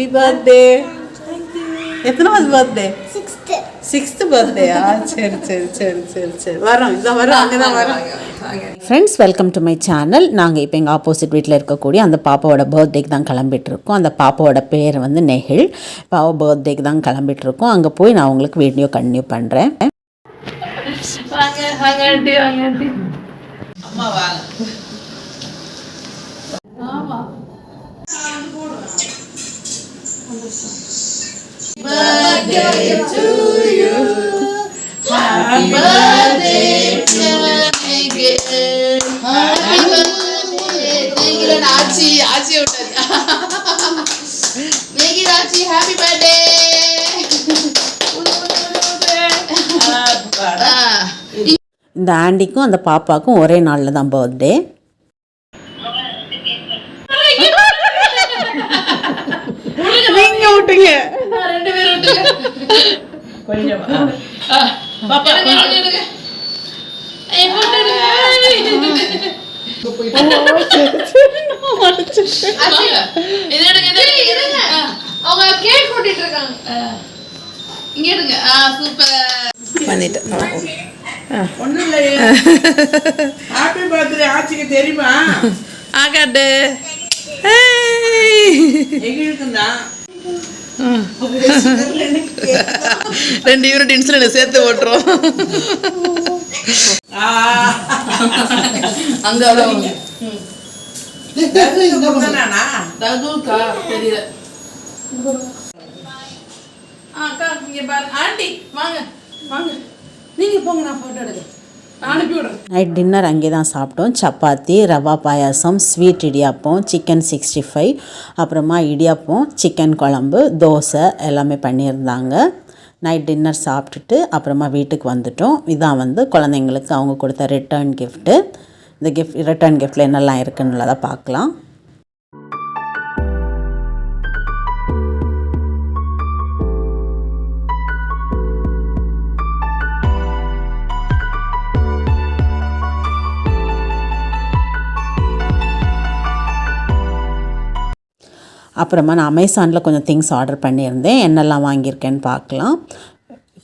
Happy birthday. எத்தனாவது birthday? Sixth பர்த்டேயா? சரி சரி சரி சரி சரி வரோம், இதான் வரோம், அங்கே தான் வரோம். Friends, welcome to my channel. நாங்கள் இப்போ எங்கள் ஆப்போசிட் வீட்டில் இருக்கக்கூடிய அந்த பாப்பாவோட பர்த்டேக்கு தான் கிளம்பிட்டுருக்கோம். அந்த பாப்பாவோட பேர் வந்து நெஹில். பாப்பா பர்த்டேக்கு தான் கிளம்பிட்டுருக்கோம். அங்கே போய் நான் உங்களுக்கு வீடியோ கண்டினியூ பண்ணுறேன். அம்மா வாங்க. Birthday to you. Happy birthday to Nigel. Happy birthday. Nigel ஆச்சி விட்டாச்சு. Nigel ஆச்சி happy birthday. இந்த ஆண்டிக்கும் அந்த பாப்பாவுக்கும் ஒரே நாளில் தான் பர்த்டே. நீங்க விட்டுங்க, ரெண்டு பேரும் விட்டுங்க. கொஞ்சம் பாப்பா எடுங்க. அவங்க கேக் கூட்டிட்டு இருக்காங்க. இங்க எடுங்க. சூப்பர் பண்ணிட்டேன். ஒண்ணும் இல்லையே. ஹாப்பி பர்த்டே ஆச்சிக்கு தெரியுமா? ஆகாட்டு ரெண்டு யூனிட் இன்சுலின் சேர்த்து ஓட்டுறோம். அங்க தெரியல. அக்கா இங்க பாருங்க. ஆண்டி வாங்க வாங்க, நீங்க போங்க, நான் போட்டோ எடுக்கிறேன். நைட் டின்னர் அங்கே தான் சாப்பிட்டோம். சப்பாத்தி, ரவா பாயாசம், ஸ்வீட் இடியாப்பம், சிக்கன் 65, அப்புறமா இடியாப்பம், சிக்கன் குழம்பு, தோசை எல்லாமே பண்ணியிருந்தாங்க. நைட் டின்னர் சாப்பிட்டுட்டு அப்புறமா வீட்டுக்கு வந்துட்டோம். இதான் வந்து குழந்தைங்களுக்கு அவங்க கொடுத்த ரிட்டர்ன் கிஃப்ட்டு. இந்த ரிட்டர்ன் கிஃப்ட்டில் என்னெல்லாம் இருக்குன்னு பார்க்கலாம். அப்புறமா நான் அமேசானில் கொஞ்சம் திங்ஸ் ஆர்டர் பண்ணியிருந்தேன். என்னெல்லாம் வாங்கியிருக்கேன்னு பார்க்கலாம்.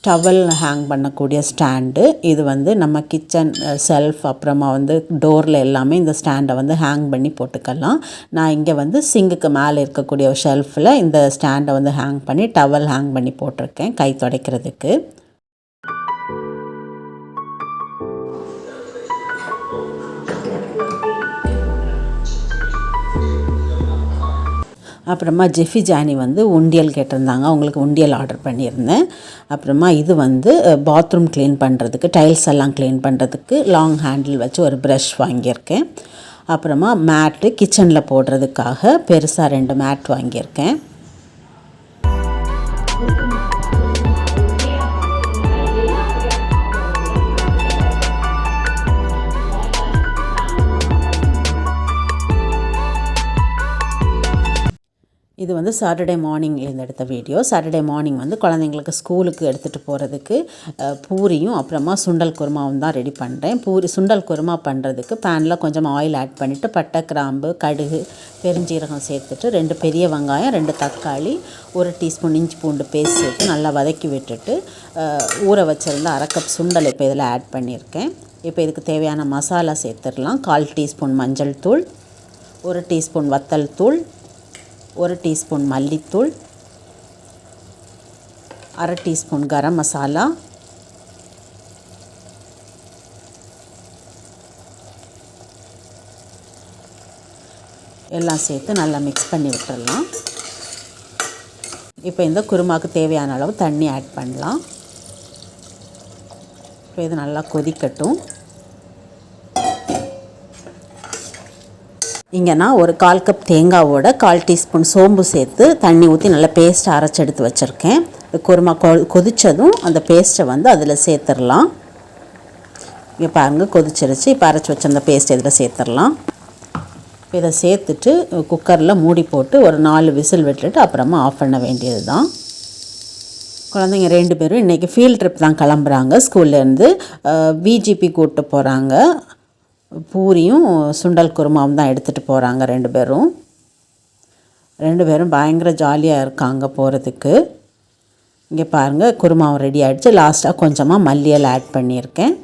டவல் ஹேங் பண்ணக்கூடிய ஸ்டாண்டு. இது வந்து நம்ம கிச்சன் செல்ஃப், அப்புறமா வந்து டோரில் எல்லாமே இந்த ஸ்டாண்டை வந்து ஹேங் பண்ணி போட்டுக்கலாம். நான் இங்கே வந்து சிங்குக்கு மேலே இருக்கக்கூடிய ஷெல்ஃபில் இந்த ஸ்டாண்டை வந்து ஹேங் பண்ணி டவல் ஹேங் பண்ணி போட்டிருக்கேன் கை துடைக்கிறதுக்கு. அப்புறமா ஜெஃபி ஜானி வந்து உண்டியல் கேட்டிருந்தாங்க. அவங்களுக்கு உண்டியல் ஆர்டர் பண்ணியிருந்தேன். அப்புறமா இது வந்து பாத்ரூம் க்ளீன் பண்ணுறதுக்கு, டைல்ஸ் எல்லாம் க்ளீன் பண்ணுறதுக்கு லாங் ஹேண்டில் வச்சு ஒரு ப்ரஷ் வாங்கியிருக்கேன். அப்புறமா மேட்டு கிச்சனில் போடுறதுக்காக பெருசாக 2 மேட் வாங்கியிருக்கேன். இது வந்து சாட்டர்டே மார்னிங்லேருந்து எடுத்த வீடியோ. சாட்டர்டே மார்னிங் வந்து குழந்தைங்களுக்கு ஸ்கூலுக்கு எடுத்துகிட்டு போகிறதுக்கு பூரியும் அப்புறமா சுண்டல் குருமாவும் தான் ரெடி பண்ணுறேன். சுண்டல் குருமா பண்ணுறதுக்கு பேனில் கொஞ்சம் ஆயில் ஆட் பண்ணிவிட்டு பட்டை, கிராம்பு, கடுகு, பெருஞ்சீரகம் சேர்த்துட்டு 2 பெரிய வெங்காயம், 2 தக்காளி, 1 டீஸ்பூன் இஞ்சி பூண்டு பேஸ்ட் சேர்த்து நல்லா வதக்கி விட்டுட்டு ஊற வச்சுருந்த 1/2 கப் சுண்டல் இப்போ இதில் ஆட் பண்ணியிருக்கேன். இப்போ இதுக்கு தேவையான மசாலா சேர்த்துடலாம். 1/4 டீஸ்பூன் மஞ்சள் தூள், 1 டீஸ்பூன் வத்தல் தூள், 1 டீஸ்பூன் மல்லித்தூள், 1/2 டீஸ்பூன் கரம் மசாலா, எல்லாம் சேர்த்து நல்லா மிக்ஸ் பண்ணி விட்டுடலாம். இப்போ இந்த குருமாவுக்கு தேவையான அளவு தண்ணி ஆட் பண்ணலாம். இப்போ இது நல்லா கொதிக்கட்டும். இங்கே நான் ஒரு 1/4 கப் தேங்காவோட 1/4 டீஸ்பூன் சோம்பு சேர்த்து தண்ணி ஊற்றி நல்லா பேஸ்ட்டை அரைச்சி எடுத்து வச்சுருக்கேன். குருமா கொதித்ததும் அந்த பேஸ்ட்டை வந்து அதில் சேர்த்துடலாம். இங்கே பாருங்கள் கொதிச்சிருச்சு. இப்போ அரைச்சி வச்சிருந்த பேஸ்ட் இதில் சேர்த்துடலாம். இப்போ இதை சேர்த்துட்டு குக்கரில் மூடி போட்டு ஒரு 4 விசில் விட்டுட்டு அப்புறமா ஆஃப் பண்ண வேண்டியது தான். குழந்தைங்க 2 பேரும் இன்றைக்கி ஃபீல்ட் ட்ரிப் தான் கிளம்புறாங்க. ஸ்கூல்லேருந்து விஜிபி கூப்பிட்டு போகிறாங்க. பூரியும் சுண்டல் குருமாவும் தான் எடுத்துகிட்டு போகிறாங்க 2 பேரும். 2 பேரும் பயங்கர ஜாலியாக இருக்காங்க போகிறதுக்கு. இங்கே பாருங்கள் குருமாவும் ரெடி ஆகிடுச்சு. லாஸ்ட்டாக கொஞ்சமாக மல்லியல் ஆட் பண்ணியிருக்கேன்.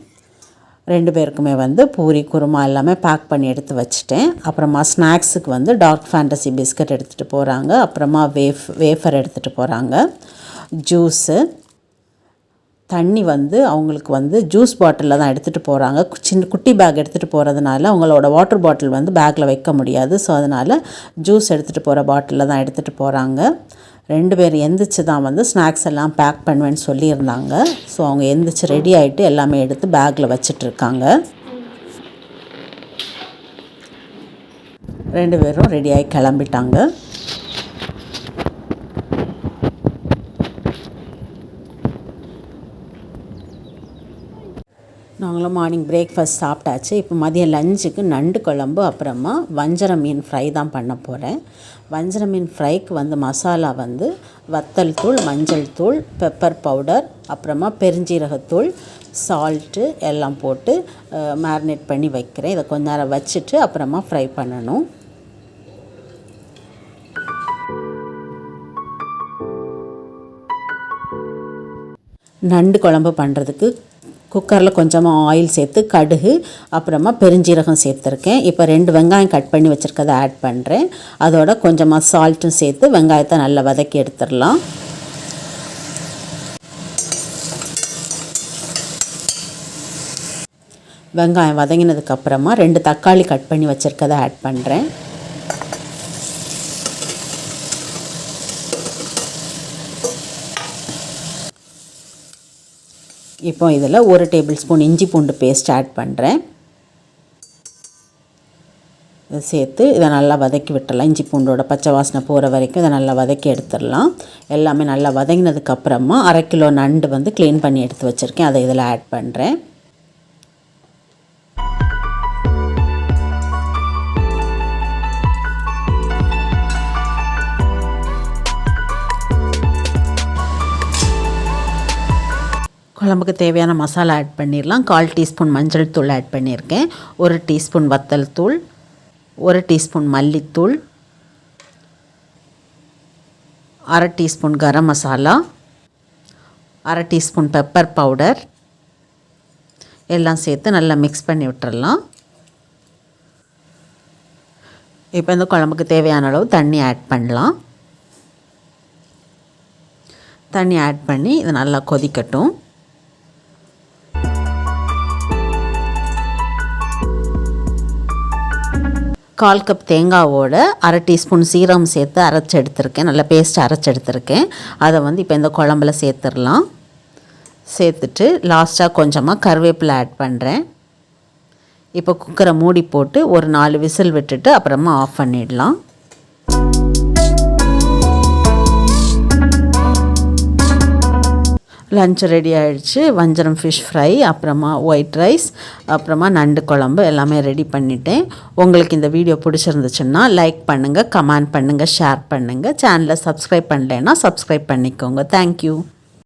2 பேருக்குமே வந்து பூரி குருமா எல்லாமே பேக் பண்ணி எடுத்து வச்சுட்டேன். அப்புறமா ஸ்நாக்ஸுக்கு வந்து டார்க் ஃபேண்டசி பிஸ்கட் எடுத்துகிட்டு போகிறாங்க. அப்புறமா வேஃபர் எடுத்துகிட்டு போகிறாங்க. ஜூஸு தண்ணி வந்து அவங்களுக்கு வந்து ஜூஸ் பாட்டிலில் தான் எடுத்துகிட்டு போகிறாங்க. குட்டி பேக் எடுத்துகிட்டு போகிறதுனால அவங்களோட வாட்டர் பாட்டில் வந்து பேக்கில் வைக்க முடியாது. ஸோ அதனால் ஜூஸ் எடுத்துகிட்டு போகிற பாட்டிலில் தான் எடுத்துகிட்டு போகிறாங்க. 2 பேர் எந்திரிச்சு தான் வந்து ஸ்நாக்ஸ் எல்லாம் பேக் பண்ணுவேன்னு சொல்லியிருந்தாங்க. ஸோ அவங்க எந்திரிச்சு ரெடி ஆகிட்டு எல்லாமே எடுத்து பேக்கில் வச்சிட்ருக்காங்க. 2 பேரும் ரெடியாகி கிளம்பிட்டாங்க. நாங்களும் மார்னிங் பிரேக்ஃபாஸ்ட் சாப்பிட்டாச்சு. இப்போ மதியம் லஞ்சுக்கு நண்டு குழம்பு அப்புறமா வஞ்சர மீன் ஃப்ரை தான் பண்ண போகிறேன். வஞ்சர மீன் ஃப்ரைக்கு வந்து மசாலா வந்து வத்தல் தூள், மஞ்சள் தூள், பெப்பர் பவுடர், அப்புறமா பெருஞ்சீரகத்தூள், சால்ட்டு எல்லாம் போட்டு மேரினேட் பண்ணி வைக்கிறேன். இதை கொஞ்ச நேரம் வச்சுட்டு அப்புறமா ஃப்ரை பண்ணணும். நண்டு குழம்பு பண்ணுறதுக்கு குக்கரில் கொஞ்சமாக ஆயில் சேர்த்து கடுகு அப்புறமா பெருஞ்சீரகம் சேர்த்துருக்கேன். இப்போ 2 வெங்காயம் கட் பண்ணி வச்சுருக்கதை ஆட் பண்ணுறேன். அதோட கொஞ்சமாக சால்ட்டும் சேர்த்து வெங்காயத்தை நல்லா வதக்கி எடுத்துடலாம். வெங்காயம் வதங்கினதுக்கப்புறமா 2 தக்காளி கட் பண்ணி வச்சுருக்கதை ஆட் பண்ணுறேன். இப்போ இதில் 1 டேபிள் ஸ்பூன் இஞ்சி பூண்டு பேஸ்ட் ஆட் பண்ணுறேன். இதை சேர்த்து இதை நல்லா வதக்கி விட்டுடலாம். இஞ்சி பூண்டோட பச்சை வாசனை போகிற வரைக்கும் இதை நல்லா வதக்கி எடுத்துடலாம். எல்லாமே நல்லா வதங்கினதுக்கப்புறமா 1/2 கிலோ நண்டு வந்து க்ளீன் பண்ணி எடுத்து வச்சுருக்கேன். அதை இதில் ஆட் பண்ணுறேன். குழம்புக்கு தேவையான மசாலா ஆட் பண்ணிடலாம். 1/4 டீஸ்பூன் மஞ்சள் தூள் ஆட் பண்ணியிருக்கேன். 1 டீஸ்பூன் வத்தல் தூள், 1 டீஸ்பூன் மல்லித்தூள், 1/2 teaspoon garam masala, 1/2 teaspoon pepper powder எல்லாம் சேர்த்து நல்லா மிக்ஸ் பண்ணி விட்டுறலாம். இப்போ இந்த குழம்புக்கு தேவையான அளவு தண்ணி ஆட் பண்ணலாம். தண்ணி ஆட் பண்ணி இது நல்லா கொதிக்கட்டும். 1/4 கப் தேங்காவோட 1/2 டீஸ்பூன் சீரகம் சேர்த்து அரைச்சி எடுத்துருக்கேன். நல்லா பேஸ்ட் அரைச்சி எடுத்துருக்கேன். அதை வந்து இப்போ இந்த குழம்புல சேர்த்துடலாம். சேர்த்துட்டு லாஸ்ட்டாக கொஞ்சமாக கருவேப்பிலை ஆட் பண்ணுறேன். இப்போ குக்கரை மூடி போட்டு ஒரு 4 விசில் விட்டுட்டு அப்புறமா ஆஃப் பண்ணிடலாம். லஞ்ச் ரெடி ஆகிடுச்சு. வஞ்சரம் ஃபிஷ் ஃப்ரை, அப்புறமா ஒயிட் ரைஸ், அப்புறமா நண்டு குழம்பு எல்லாமே ரெடி பண்ணிட்டேன். உங்களுக்கு இந்த வீடியோ பிடிச்சிருந்துச்சுன்னா லைக் பண்ணுங்கள், கமெண்ட் பண்ணுங்கள், ஷேர் பண்ணுங்கள். சேனலை சப்ஸ்கிரைப் பண்ணலைன்னா சப்ஸ்கிரைப் பண்ணிக்கோங்க. தேங்க்யூ.